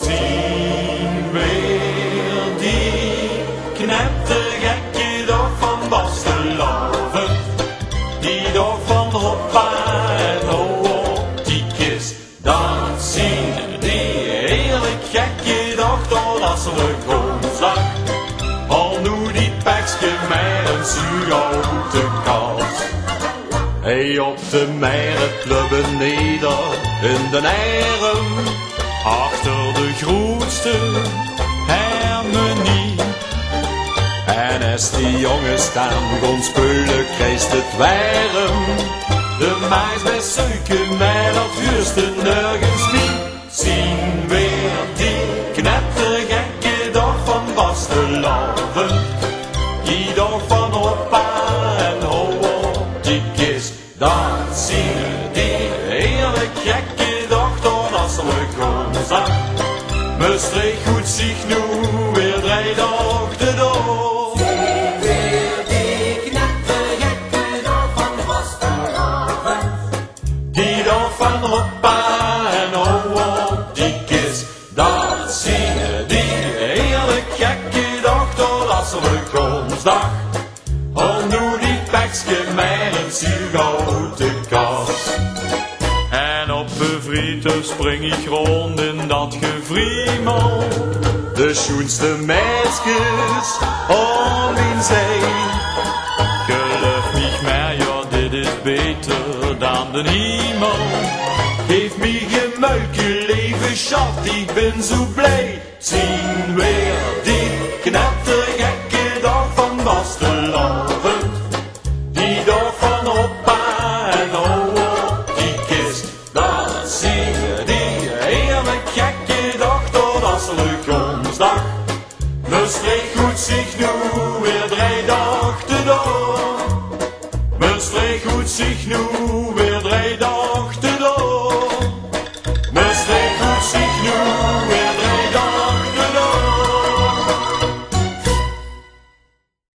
Zien weer die knettergekke dag van vastelavond, die dag van hoppa en ho, die kist. Dat zien die heerlijk gekke dag tot als we woensdag. Al nu die pekske met een zuurhouten kast. Hey, op de merenklub beneden in de Eiren, achter de grootste harmonie. En als die jongens staan gaan spelen, krijgt het warm. De meis bij suiken met dat vuurste nergens niet. Zien weer die knettergekke dag van vastelavond, die dag van hoppa en ho, die kist. Dat zien die heerlijk gekke dag tot als we woensdag. Maastricht goed zich nu weer 3 dagen door. Zien weer die knettergekke dag van vastelavond, Die dag van hoppa en ho, die kist. Dat zien die heerlijk gekke dag tot als we woensdag. Al nu die pekske met een zuurhouten kast. En op bevrieten spring ik rond in dat gevriemel. De schoenste meisjes om in zee. Geloof niet meer, ja, dit is beter dan de hemel. Geef me gemuilke leven, schat, ik ben zo blij. Zien weer die knettergekke dag van vastelavond, die dag van hoppa en ho, die kist. Dat zien die heerlijk gekke dag tot als we woensdag. Maastricht goed zich nu weer 3 dagen door. Maastricht goed zich nu